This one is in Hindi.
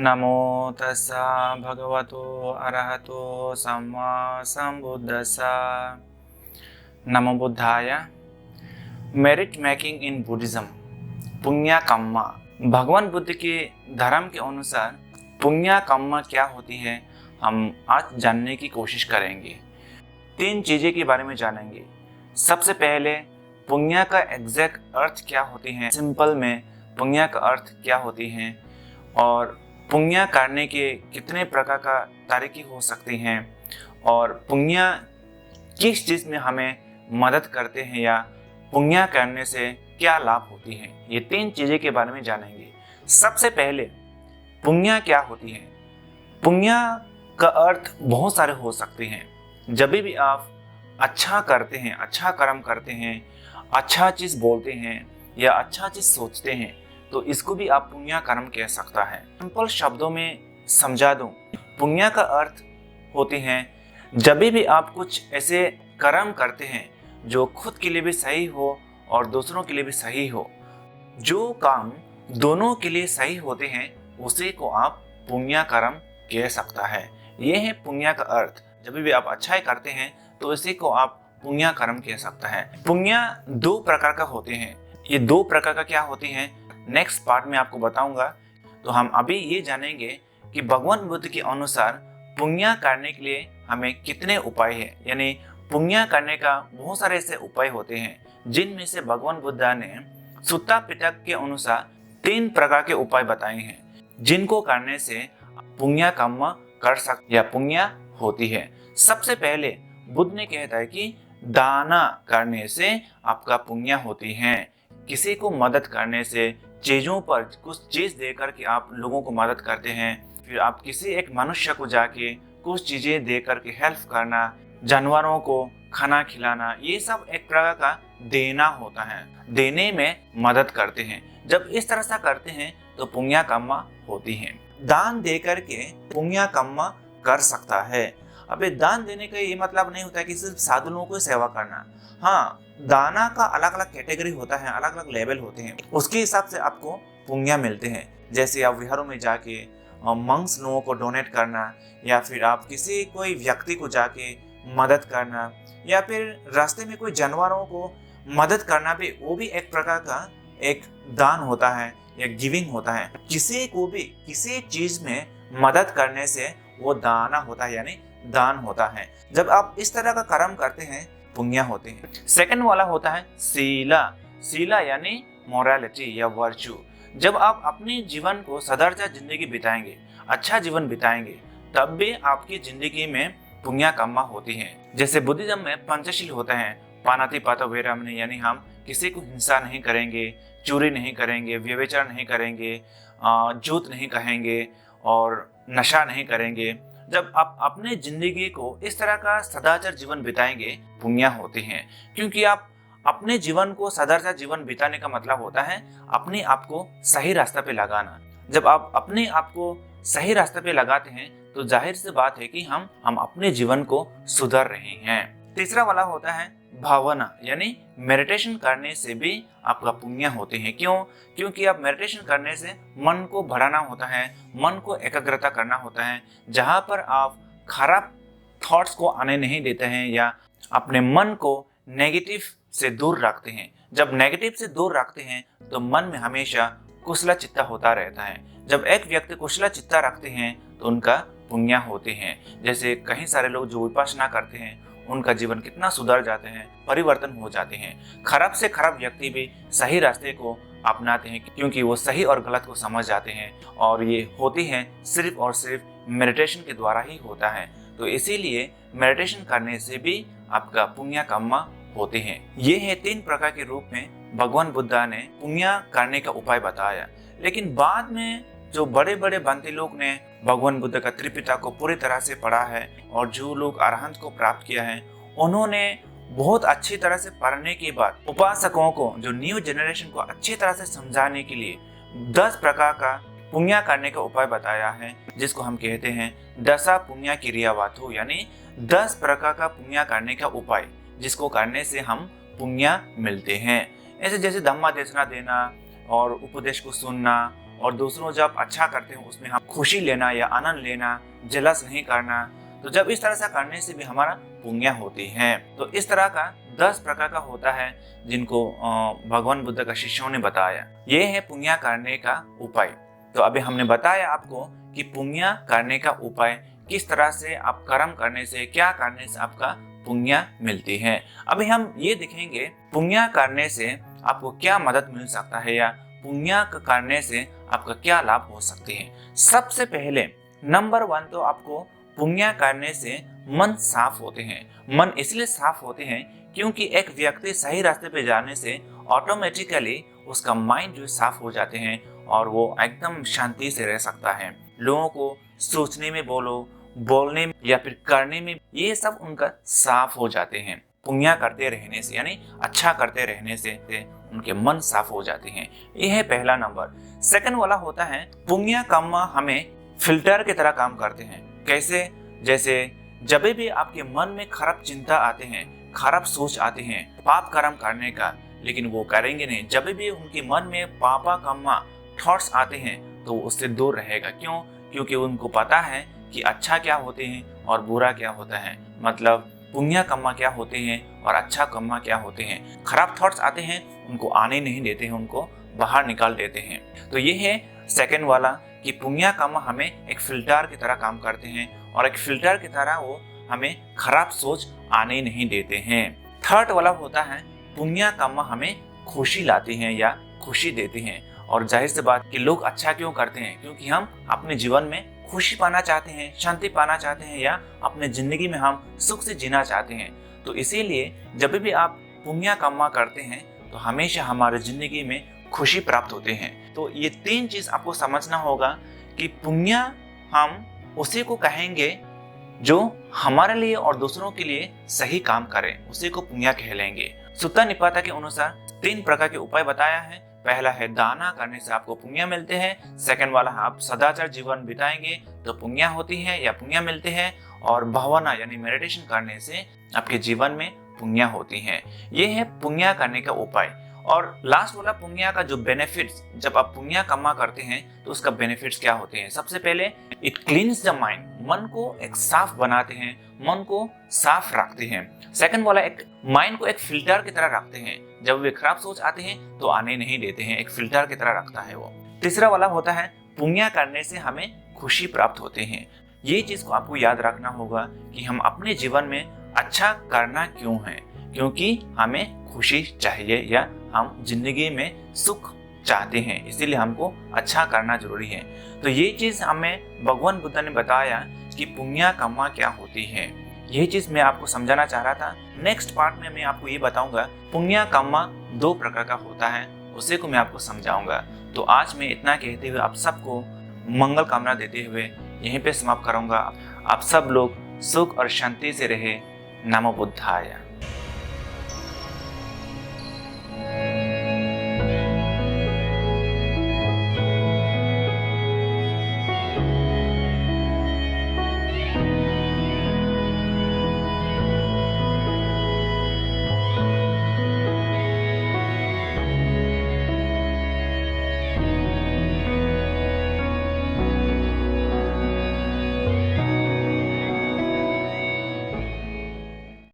नमो तस्सा भगवतो अरहतो सम्मा संबुद्दस्सा। नमो बुद्धाय। मेरिट मेकिंग इन बुद्धिज्म, पुण्य कर्म। भगवान बुद्ध के धर्म के अनुसार पुण्य कर्म क्या होती है, हम आज जानने की कोशिश करेंगे। 3 चीज़ें के बारे में जानेंगे। सबसे पहले पुण्य का एग्जैक्ट अर्थ क्या होती है, सिंपल में पुण्य का अर्थ क्या होती है, और पुण्य करने के कितने प्रकार का तरीके हो सकते हैं, और पुण्य किस चीज़ में हमें मदद करते हैं या पुण्य करने से क्या लाभ होती है। ये 3 चीज़ें के बारे में जानेंगे। सबसे पहले पुण्य क्या होती है। पुण्य का अर्थ बहुत सारे हो सकते हैं। जब भी आप अच्छा करते हैं, अच्छा कर्म करते हैं, अच्छा चीज़ बोलते हैं या अच्छा चीज़ सोचते हैं, तो इसको भी आप पुण्य कर्म कह सकता है। सिंपल शब्दों में समझा दूं, पुण्य का अर्थ होते हैं जब भी आप कुछ ऐसे कर्म करते हैं जो खुद के लिए भी सही हो और दूसरों के लिए भी सही हो, जो काम दोनों के लिए सही होते हैं, उसे को आप पुण्य कर्म कह सकता है। यह है पुण्य का अर्थ। जब भी आप अच्छाई करते हैं तो इसी को आप पुण्य कर्म कह सकता है। पुण्य 2 प्रकार का होते हैं। ये 2 प्रकार का क्या होते हैं, नेक्स्ट पार्ट में आपको बताऊंगा। तो हम अभी ये जानेंगे कि भगवान बुद्ध के अनुसार पुण्य करने के लिए हमें कितने उपाय हैं। यानी पुण्य करने का बहुत सारे ऐसे उपाय होते हैं जिनमें से भगवान बुद्ध ने सुत्ता पिटक के अनुसार 3 प्रकार के उपाय बताए हैं, जिनको करने से पुण्य कर्म कर सकते या पुण्य होती है। सबसे पहले बुद्ध ने कहता है कि दाना करने से आपका पुण्य होती है। किसी को मदद करने से, चीज़ों पर कुछ चीज़ देकर के आप लोगों को मदद करते हैं, फिर आप किसी एक मनुष्य को जाके कुछ चीज़ें देकर के हेल्प करना, जानवरों को खाना खिलाना, ये सब एक प्रकार का देना होता है। देने में मदद करते हैं। जब इस तरह से करते हैं तो पुण्य कर्म होती है। दान देकर के पुण्य कर्म कर सकता है। अब दान देने का ये मतलब नहीं होता है कि सिर्फ साधु लोगों को सेवा करना। हाँ, दाना का अलग अलग कैटेगरी होता है, अलग अलग लेवल होते हैं, उसके हिसाब से आपको पुण्य मिलते हैं। जैसे आप विहारों में जाके मंक्स लोगों को डोनेट करना, या फिर आप किसी कोई व्यक्ति को जाके मदद करना, या फिर रास्ते में कोई जानवरों को मदद करना भी, वो भी एक प्रकार का एक दान होता है या गिविंग होता है। किसी को भी किसी चीज में मदद करने से वो दाना होता है, यानी दान होता है। जब आप इस तरह का कर्म करते हैं, पुण्य होते हैं। सेकंड वाला होता है सीला। सीला यानी मोरालिटी या वर्चू। जब आप अपने जीवन को सदाचार जिंदगी बिताएंगे, अच्छा जीवन बिताएंगे, तब भी आपकी जिंदगी में पुण्य कर्म होती है। जैसे बुद्धिज्म में पंचशील होता है, पानाति पाता वैरामणि, यानी हम किसी को हिंसा नहीं करेंगे, चोरी नहीं करेंगे, व्यभिचार नहीं करेंगे, झूठ नहीं कहेंगे और नशा नहीं करेंगे। जब आप अपने जिंदगी को इस तरह का सदाचार जीवन बिताएंगे, पुण्य होते हैं। क्योंकि आप अपने जीवन को सदाचार जीवन बिताने का मतलब होता है अपने आप को सही रास्ते पे लगाना। जब आप अपने आप को सही रास्ते पे लगाते हैं तो जाहिर सी बात है कि हम अपने जीवन को सुधार रहे हैं। तीसरा वाला होता है भावना, यानी मेडिटेशन करने से भी आपका पुण्य होते हैं। क्यों? क्योंकि आप मेडिटेशन करने से मन को बढ़ाना होता है, मन को एकाग्रता करना होता है, जहाँ पर आप खराब थॉट्स को आने नहीं देते हैं या अपने मन को नेगेटिव से दूर रखते हैं। जब नेगेटिव से दूर रखते हैं तो मन में हमेशा कुशला चित्ता होता रहता है। जब एक व्यक्ति कुशला चित्ता रखते हैं तो उनका पुण्य होते हैं। जैसे कई सारे लोग जो विपश्यना करते हैं, उनका जीवन कितना सुधर जाते हैं, परिवर्तन हो जाते हैं। खराब से खराब व्यक्ति भी सही रास्ते को अपनाते हैं, क्योंकि वो सही और गलत को समझ जाते हैं, और ये होती है सिर्फ और सिर्फ मेडिटेशन के द्वारा ही होता है। तो इसीलिए मेडिटेशन करने से भी आपका पुण्य कर्म होते हैं। ये है 3 प्रकार के रूप में भगवान बुद्ध ने पुण्य करने का उपाय बताया। लेकिन बाद में जो बड़े बड़े बंते लोग ने भगवान बुद्ध का त्रिपिटक को पूरी तरह से पढ़ा है, और जो लोग अरहंत को प्राप्त किया है, उन्होंने बहुत अच्छी तरह से पढ़ने के बाद उपासकों को, जो न्यू जनरेशन को अच्छी तरह से समझाने के लिए 10 प्रकार का पुण्य करने का उपाय बताया है, जिसको हम कहते हैं दशा पुण्य क्रियावातु, यानी 10 प्रकार का पुण्य करने का उपाय, जिसको करने से हम पुण्य मिलते हैं। ऐसे जैसे धम्मा देशना देना और उपदेश को सुनना और दूसरों जब अच्छा करते हैं उसमें हम खुशी लेना या आनंद लेना, जलस नहीं करना। तो जब इस तरह से करने से भी हमारा पुण्य होती है। तो इस तरह का 10 प्रकार का होता है जिनको भगवान बुद्ध का शिष्यों ने बताया। ये है पुण्य करने का उपाय। तो अभी हमने बताया आपको कि पुण्य करने का उपाय किस तरह से आप कर्म करने से, क्या करने से आपका पुण्य मिलती है। अभी हम ये देखेंगे पुण्य करने से आपको क्या मदद मिल सकता है या पुण्य करने से आपका क्या लाभ हो सकते हैं। सबसे पहले नंबर 1 तो आपको पुण्य करने से मन साफ होते हैं। मन इसलिए साफ होते हैं क्योंकि एक व्यक्ति सही रास्ते पे जाने से ऑटोमेटिकली उसका माइंड जो साफ हो जाते हैं और वो एकदम शांति से रह सकता है। लोगों को सोचने में, बोलने में या फिर करने में ये सब उनका साफ हो जाते हैं। पुण्य करते रहने से यानी अच्छा करते रहने से उनके मन साफ हो जाते हैं। यह है पहला नंबर। सेकंड वाला होता है पुण्य कर्म हमें फिल्टर की तरह काम करते हैं। कैसे? जैसे जब भी आपके मन में खराब चिंता आते हैं, खराब सोच आते हैं पाप कर्म करने का, लेकिन वो करेंगे नहीं। जब भी उनके मन में पापा कर्म थॉट्स आते हैं तो उससे दूर रहेगा। क्यों? क्योंकि उनको पता है कि अच्छा क्या होते हैं और बुरा क्या होता है, मतलब पुण्य कर्म क्या होते हैं और अच्छा कर्म क्या होते हैं। खराब थॉट्स आते हैं उनको आने नहीं देते हैं, उनको बाहर निकाल देते हैं। तो ये है सेकंड वाला कि पुण्य कर्म हमें एक फिल्टर की तरह काम करते हैं और एक फिल्टर की तरह वो हमें खराब सोच आने नहीं देते हैं। थर्ड वाला होता है पुण्य कर्म हमें खुशी लाते हैं या खुशी देते हैं। और जाहिर सी बात कि लोग अच्छा क्यों करते हैं? क्योंकि हम अपने जीवन में खुशी पाना चाहते हैं, शांति पाना चाहते हैं या अपने जिंदगी में हम सुख से जीना चाहते हैं। तो इसीलिए जब भी आप पुण्य कर्म करते हैं तो हमेशा हमारे जिंदगी में खुशी प्राप्त होते हैं। तो ये 3 चीज आपको समझना होगा कि पुण्य हम उसी को कहेंगे जो हमारे लिए और दूसरों के लिए सही काम करे, उसी को पुण्य कह लेंगे। सुत्ता निपाता के अनुसार 3 प्रकार के उपाय बताया है। पहला है दाना करने से आपको पुण्य मिलते हैं। सेकंड वाला है आप सदाचार जीवन बिताएंगे तो पुण्य होती है या पुण्य मिलते हैं। और भावना यानी मेडिटेशन करने से आपके जीवन में पुण्य होती है। ये है पुण्य करने का उपाय। और लास्ट वाला पुण्य का जो बेनिफिट्स, जब आप पुण्य कर्म करते हैं तो उसका बेनिफिट्स क्या होते हैं। सबसे पहले इट क्लीन्स द माइंड, मन को एक साफ बनाते हैं, मन को साफ रखते हैं। सेकंड वाला एक माइंड को एक फिल्टर की तरह रखते हैं, जब वे खराब सोच आते हैं तो आने नहीं देते हैं, एक फिल्टर की तरह रखता है वो। तीसरा वाला होता है पुण्य करने से हमें खुशी प्राप्त होते हैं। ये चीज को आपको याद रखना होगा कि हम अपने जीवन में अच्छा करना क्यों है, क्योंकि हमें खुशी चाहिए या हम जिंदगी में सुख चाहते हैं, इसीलिए हमको अच्छा करना जरूरी है। तो ये चीज हमें भगवान बुद्ध ने बताया कि पुण्य कर्म क्या होती है। यही चीज मैं आपको समझाना चाह रहा था। नेक्स्ट पार्ट में मैं आपको ये बताऊंगा पुण्य कर्म 2 प्रकार का होता है, उसे को मैं आपको समझाऊंगा। तो आज मैं इतना कहते हुए आप सबको मंगल कामना देते हुए यहीं पे समाप्त करूंगा। आप सब लोग सुख और शांति से रहे। नमो बुद्धाय।